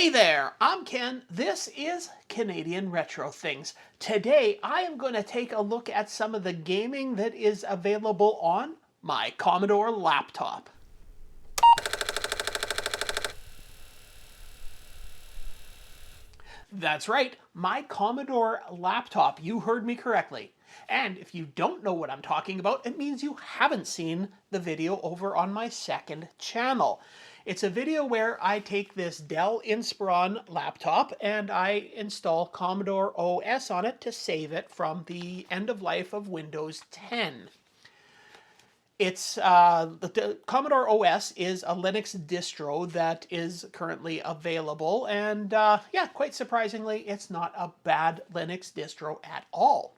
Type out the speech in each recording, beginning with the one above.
Hey there, I'm Ken. This is Canadian Retro Things. Today I am going to take a look at some of the gaming that is available on my Commodore laptop. That's right, my Commodore laptop. You heard me correctly. And if you don't know what I'm talking about, it means you haven't seen the video over on my second channel. It's a video where I take this Dell Inspiron laptop and I install Commodore OS on it to save it from the end of life of Windows 10. It's the Commodore OS is a Linux distro that is currently available, and yeah, quite surprisingly, it's not a bad Linux distro at all.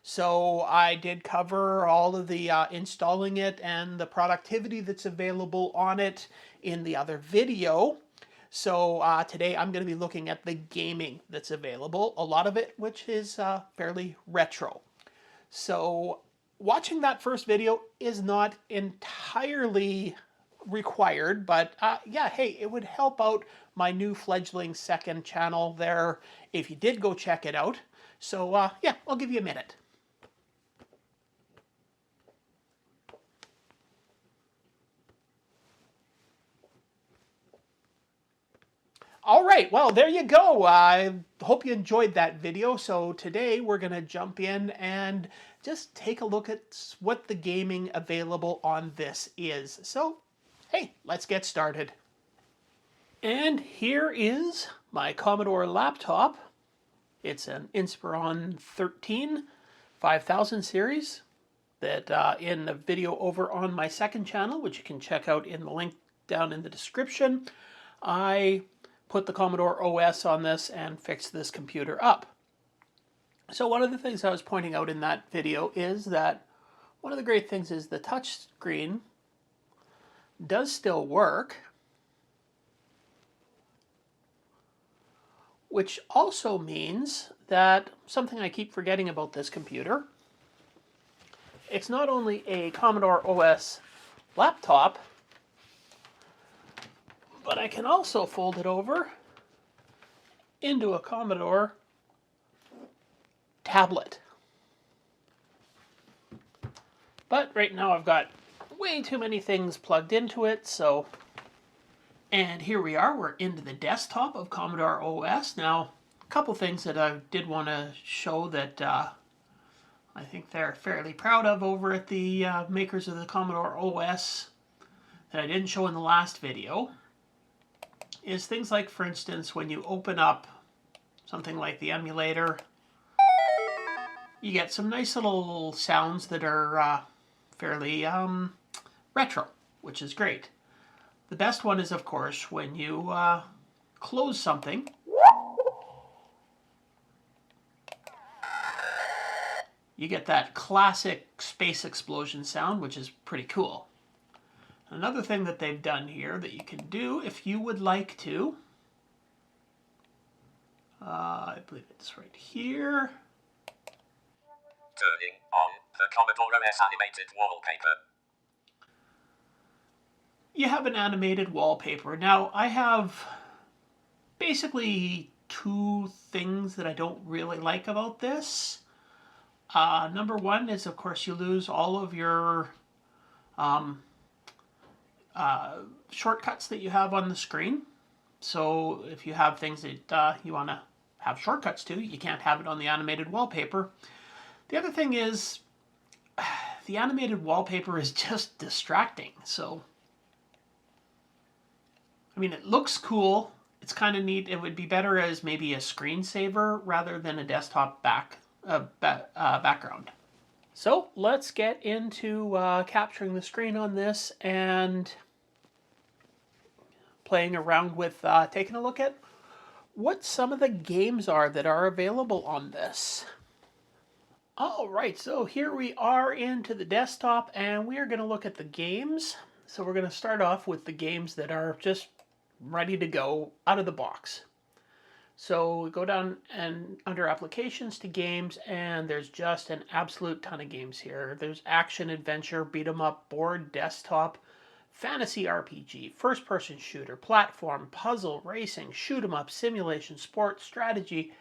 So I did cover all of the installing it and the productivity that's available on it in the other video. So today I'm going to be looking at the gaming that's available, a lot of it which is fairly retro. So watching that first video is not entirely required, but yeah, hey, it would help out my new fledgling second channel there if you did go check it out. So yeah, I'll give you a minute. All right, well, there you go. I hope you enjoyed that video. So today we're going to jump in and just take a look at what the gaming available on this is. So, hey, let's get started. And here is my Commodore laptop. It's an Inspiron 13 5000 series that in the video over on my second channel, which you can check out in the link down in the description, I put the Commodore OS on this and fix this computer up. So one of the things I was pointing out in that video is that one of the great things is the touch screen does still work, which also means that something I keep forgetting about this computer, it's not only a Commodore OS laptop, but I can also fold it over into a Commodore tablet. But right now I've got way too many things plugged into it, so... And here we are, we're into the desktop of Commodore OS. Now, a couple things that I did want to show that I think they're fairly proud of over at the makers of the Commodore OS that I didn't show in the last video is things like, for instance, when you open up something like the emulator, you get some nice little sounds that are fairly retro, which is great. The best one is, of course, when you close something. You get that classic space explosion sound, which is pretty cool. Another thing that they've done here that you can do if you would like to, I believe it's right here. Turning on the Commodore OS animated wallpaper. You have an animated wallpaper. Now, I have basically two things that I don't really like about this. Number one is, of course, you lose all of your shortcuts that you have on the screen. So if you have things that you want to have shortcuts to, you can't have it on the animated wallpaper. The other thing is the animated wallpaper is just distracting. So, I mean, it looks cool. It's kind of neat. It would be better as maybe a screensaver rather than a desktop background. So let's get into capturing the screen on this and playing around with taking a look at what some of the games are that are available on this. All right, so here we are into the desktop and we are going to look at the games. So we're going to start off with the games that are just ready to go out of the box. So we go down and under applications to games, and there's just an absolute ton of games here. There's action, adventure, beat 'em up, board, desktop, fantasy RPG, first-person shooter, platform, puzzle, racing, shoot-'em-up, simulation, sport, strategy,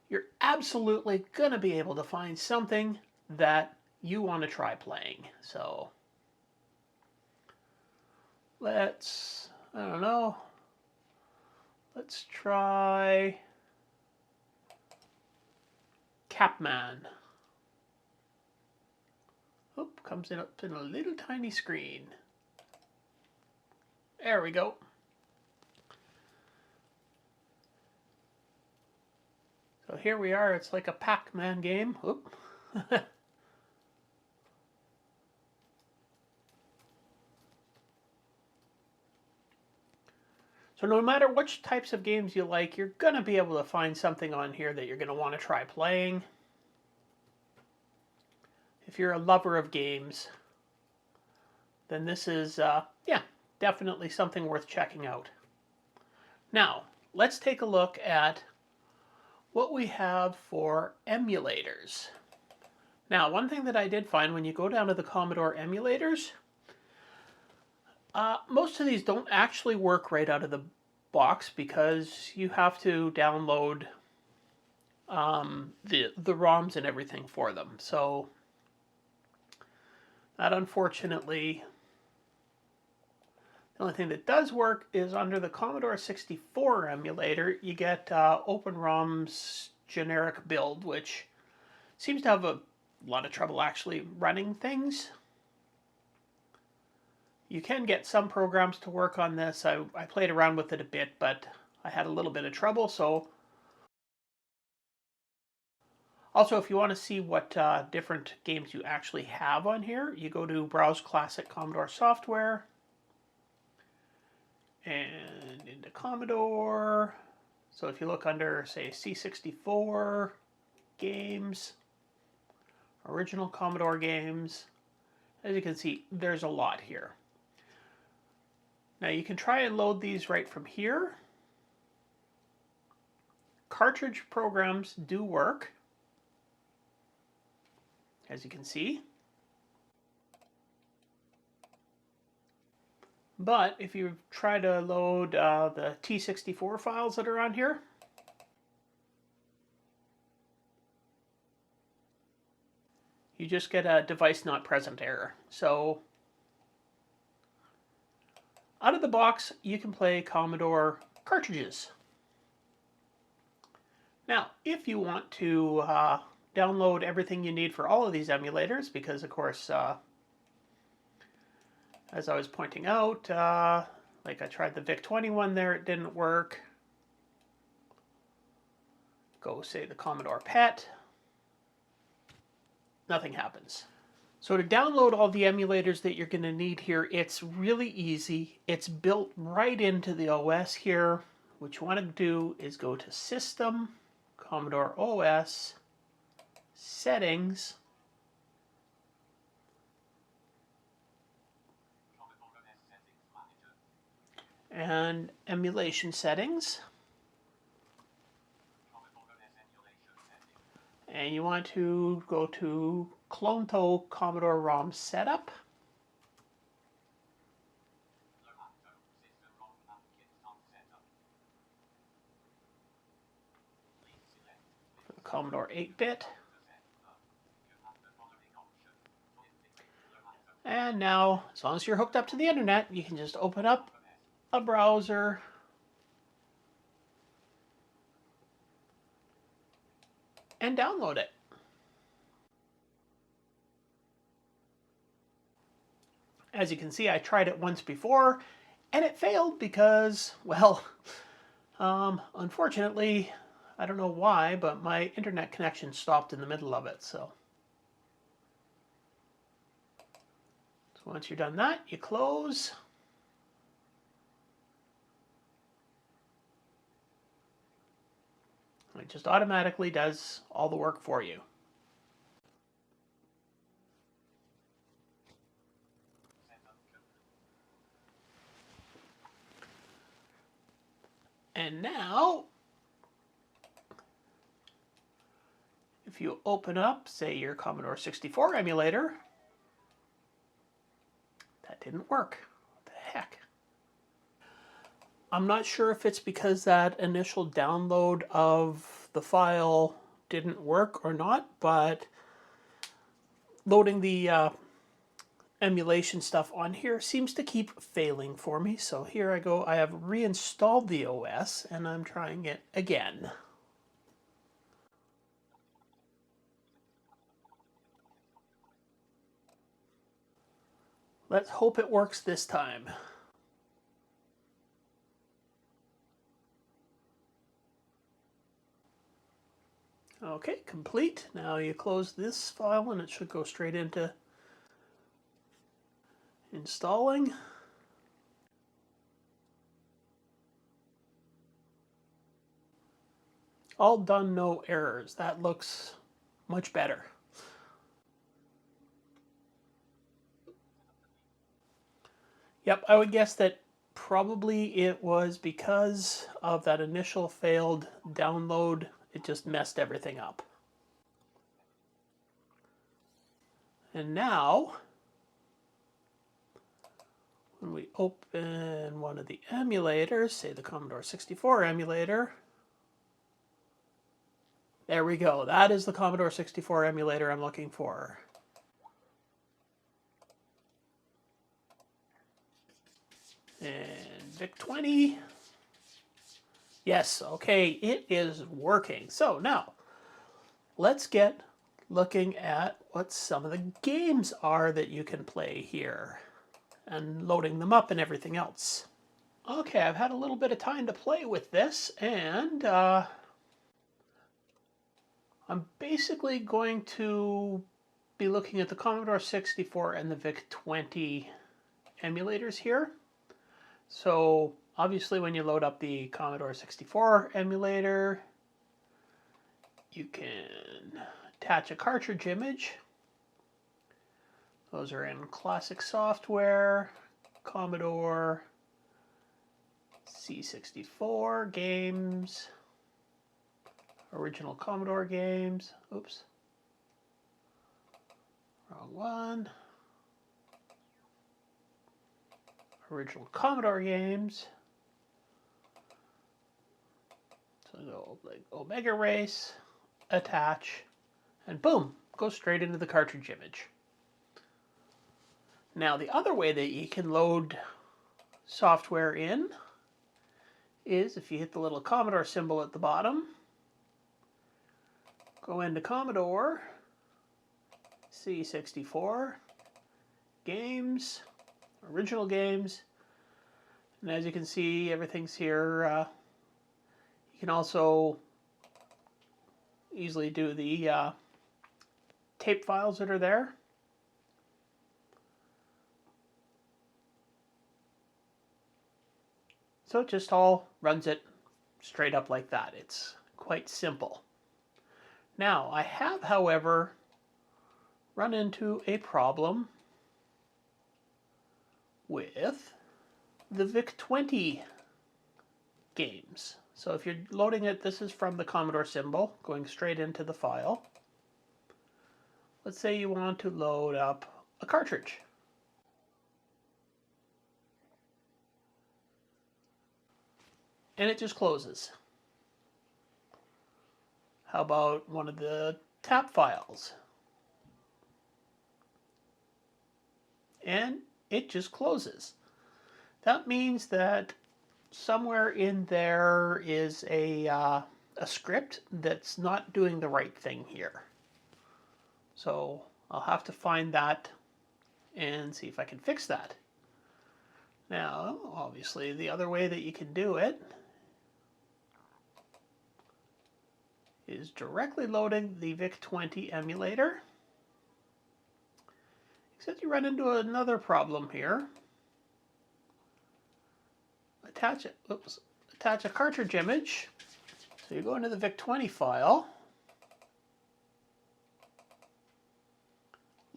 you're absolutely going to be able to find something that you want to try playing. So let's, I don't know, let's try Capman. Oop, comes in up in a little tiny screen. There we go. So here we are. It's like a Pac-Man game. Oop. So no matter which types of games you like, you're going to be able to find something on here that you're going to want to try playing. If you're a lover of games, then this is, yeah, definitely something worth checking out. Now, let's take a look at what we have for emulators. Now, one thing that I did find when you go down to the Commodore Emulators, most of these don't actually work right out of the box because you have to download the ROMs and everything for them. So that, unfortunately, the only thing that does work is under the Commodore 64 emulator, you get OpenROM's generic build, which seems to have a lot of trouble actually running things. You can get some programs to work on this. I played around with it a bit, but I had a little bit of trouble. So also, if you want to see what different games you actually have on here, you go to Browse Classic Commodore Software and into Commodore. So if you look under, say, C64 games, original Commodore games, as you can see, there's a lot here. Now you can try and load these right from here. Cartridge programs do work, as you can see. But if you try to load the T64 files that are on here, you just get a device not present error. So out of the box, you can play Commodore cartridges. Now, if you want to download everything you need for all of these emulators, because of course, as I was pointing out, like I tried the VIC-20 one there, it didn't work. Go, say, the Commodore PET. Nothing happens. So to download all the emulators that you're going to need here, it's really easy. It's built right into the OS here. What you want to do is go to System, Commodore OS, Settings, and Emulation Settings. And you want to go to Clone-To Commodore ROM Setup. Commodore 8-bit. And now, as long as you're hooked up to the internet, you can just open up a browser and download it. As you can see, I tried it once before and it failed because, well, unfortunately, I don't know why, but my internet connection stopped in the middle of it. So once you're done that, you close. It just automatically does all the work for you. And now, if you open up, say, your Commodore 64 emulator, that didn't work. What the I'm not sure if it's because that initial download of the file didn't work or not, but loading the emulation stuff on here seems to keep failing for me. So here I go. I have reinstalled the OS and I'm trying it again. Let's hope it works this time. Okay, complete. Now you close this file and it should go straight into installing. All done, no errors. That looks much better. Yep, I would guess that probably it was because of that initial failed download. It just messed everything up. And now, when we open one of the emulators, say the Commodore 64 emulator, there we go. That is the Commodore 64 emulator I'm looking for. And VIC-20. Yes, okay, it is working. So now, let's get looking at what some of the games are that you can play here and loading them up and everything else. Okay, I've had a little bit of time to play with this, and I'm basically going to be looking at the Commodore 64 and the VIC-20 emulators here. So obviously when you load up the Commodore 64 emulator, you can attach a cartridge image. Those are in classic software, Commodore C64 games, original Commodore games. Oops. Wrong one. Original Commodore games. So go like Omega Race, attach, and boom, go straight into the cartridge image. Now the other way that you can load software in is if you hit the little Commodore symbol at the bottom, go into Commodore, C64, games, original games, and as you can see, everything's here. You can also easily do the tape files that are there. So it just all runs it straight up like that. It's quite simple. Now, I have, however, run into a problem with the VIC-20 games. So if you're loading it, this is from the Commodore symbol, going straight into the file. Let's say you want to load up a cartridge. And it just closes. How about one of the tap files? And it just closes. That means that somewhere in there is a script that's not doing the right thing here. So I'll have to find that and see if I can fix that. Now, obviously, the other way that you can do it is directly loading the VIC-20 emulator. Except you run into another problem here. Attach a cartridge image. So you go into the VIC-20 file.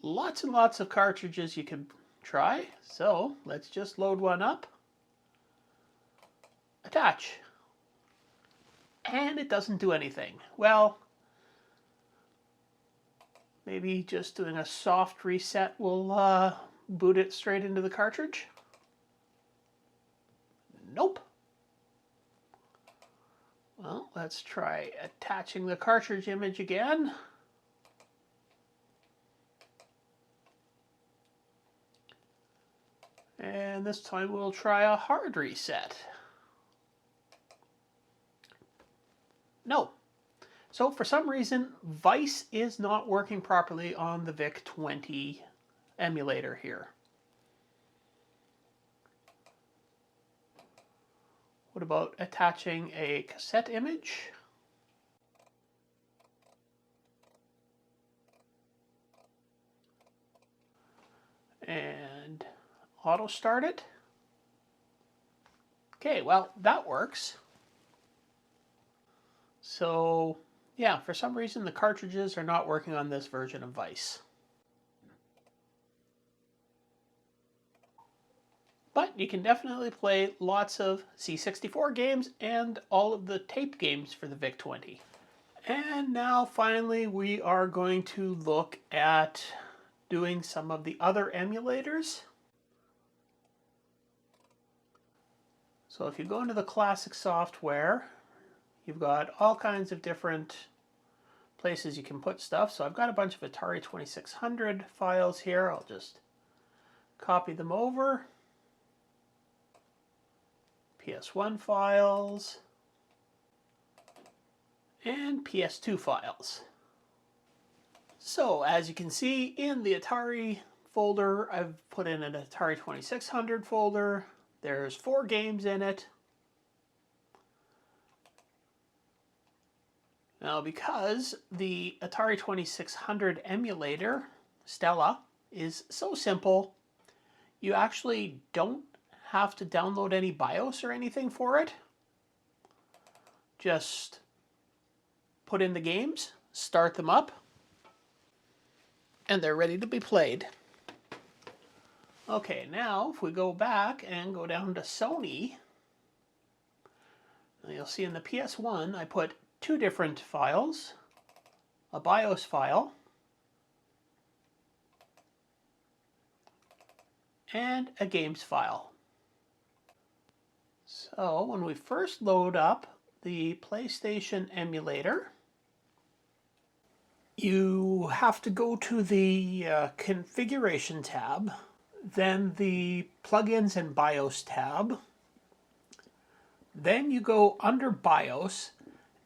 Lots and lots of cartridges you can try. So let's just load one up. Attach. And it doesn't do anything. Well, maybe just doing a soft reset will boot it straight into the cartridge. Nope. Well, let's try attaching the cartridge image again. And this time we'll try a hard reset. No. So for some reason, Vice is not working properly on the VIC-20 emulator here. What about attaching a cassette image? And auto start it. Okay, well, that works. So, yeah, for some reason the cartridges are not working on this version of Vice. But you can definitely play lots of C64 games and all of the tape games for the VIC-20. And now finally we are going to look at doing some of the other emulators. So if you go into the classic software, you've got all kinds of different places you can put stuff. So I've got a bunch of Atari 2600 files here. I'll just copy them over. PS1 files and PS2 files. So as you can see in the Atari folder, I've put in an Atari 2600 folder. There's 4 games in it. Now because the Atari 2600 emulator, Stella, is so simple, you actually don't have to download any BIOS or anything for it. Just put in the games, start them up, and they're ready to be played. Okay, now if we go back and go down to Sony, you'll see in the PS1 I put 2 different files, a BIOS file and a games file. So when we first load up the PlayStation emulator, you have to go to the configuration tab, then the plugins and BIOS tab. Then you go under BIOS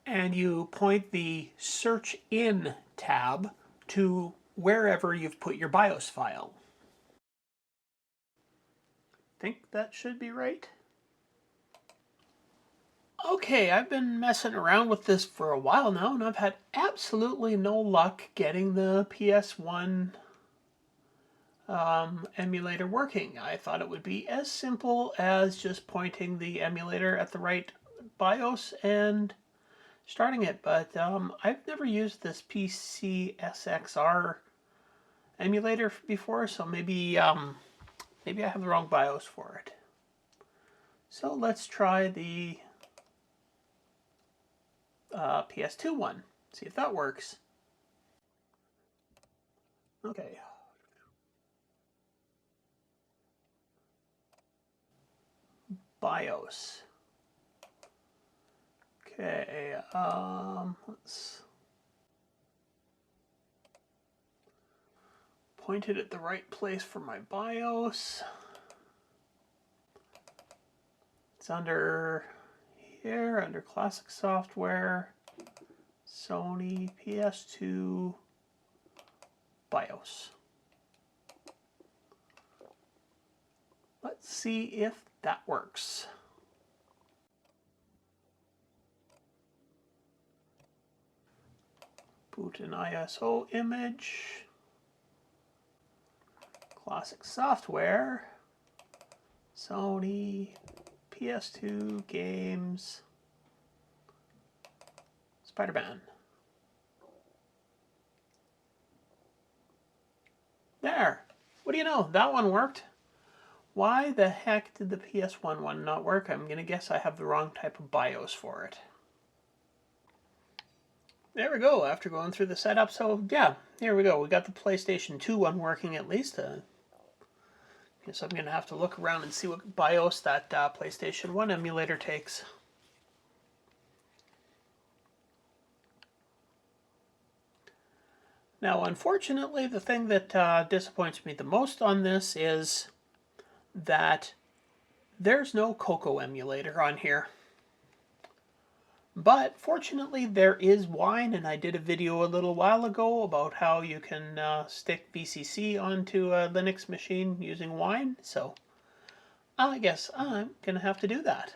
and you point the search in tab to wherever you've put your BIOS file. Think that should be right. Okay, I've been messing around with this for a while now, and I've had absolutely no luck getting the PS1 emulator working. I thought it would be as simple as just pointing the emulator at the right BIOS and starting it, but I've never used this PCSXR emulator before, so maybe maybe I have the wrong BIOS for it. So let's try the PS2 one. See if that works. Okay. BIOS. Okay, let's point it at the right place for my BIOS. It's under here, under classic software, Sony PS2 BIOS. Let's see if that works. Boot an ISO image, classic software, Sony PS2 games, Spider-Man. There. What do you know? That one worked. Why the heck did the PS1 one not work? I'm going to guess I have the wrong type of BIOS for it. There we go, after going through the setup. So yeah, here we go. We got the PlayStation 2 one working at least. Guess I'm going to have to look around and see what BIOS that PlayStation 1 emulator takes. Now, unfortunately, the thing that disappoints me the most on this is that there's no Coco emulator on here. But fortunately, there is Wine, and I did a video a little while ago about how you can stick VCC onto a Linux machine using Wine, so I guess I'm going to have to do that.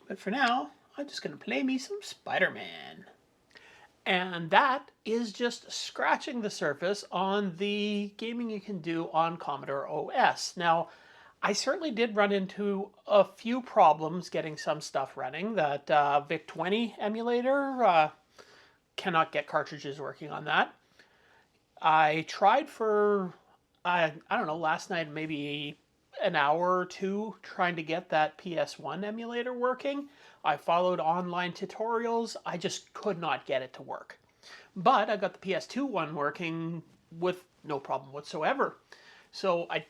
But for now, I'm just going to play me some Spider-Man. And that is just scratching the surface on the gaming you can do on Commodore OS. Now, I certainly did run into a few problems getting some stuff running. That VIC-20 emulator, cannot get cartridges working on that. I tried for, I don't know, last night maybe an hour or two trying to get that PS1 emulator working. I followed online tutorials. I just could not get it to work. But I got the PS2 one working with no problem whatsoever. So I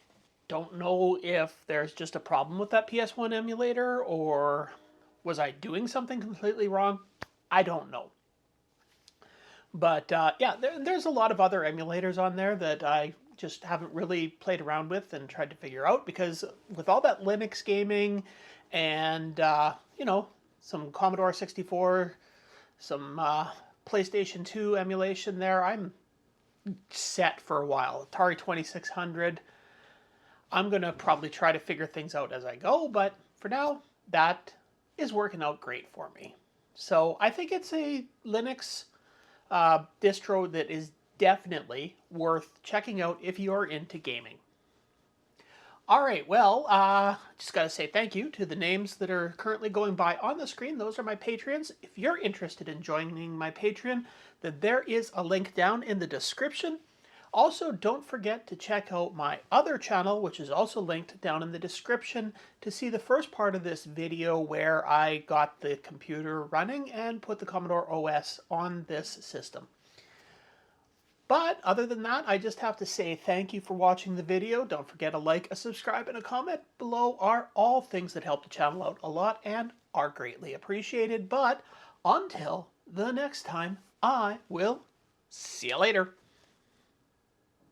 don't know if there's just a problem with that PS1 emulator, or was I doing something completely wrong? I don't know. But yeah, there's a lot of other emulators on there that I just haven't really played around with and tried to figure out, because with all that Linux gaming and, you know, some Commodore 64, some PlayStation 2 emulation there, I'm set for a while. Atari 2600. I'm going to probably try to figure things out as I go, but for now, that is working out great for me. So I think it's a Linux distro that is definitely worth checking out if you're into gaming. All right, well, just got to say thank you to the names that are currently going by on the screen. Those are my Patreons. If you're interested in joining my Patreon, then there is a link down in the description. Also, don't forget to check out my other channel, which is also linked down in the description, to see the first part of this video where I got the computer running and put the Commodore OS on this system. But other than that, I just have to say thank you for watching the video. Don't forget to like, a subscribe, and a comment below are all things that help the channel out a lot and are greatly appreciated. But until the next time, I will see you later.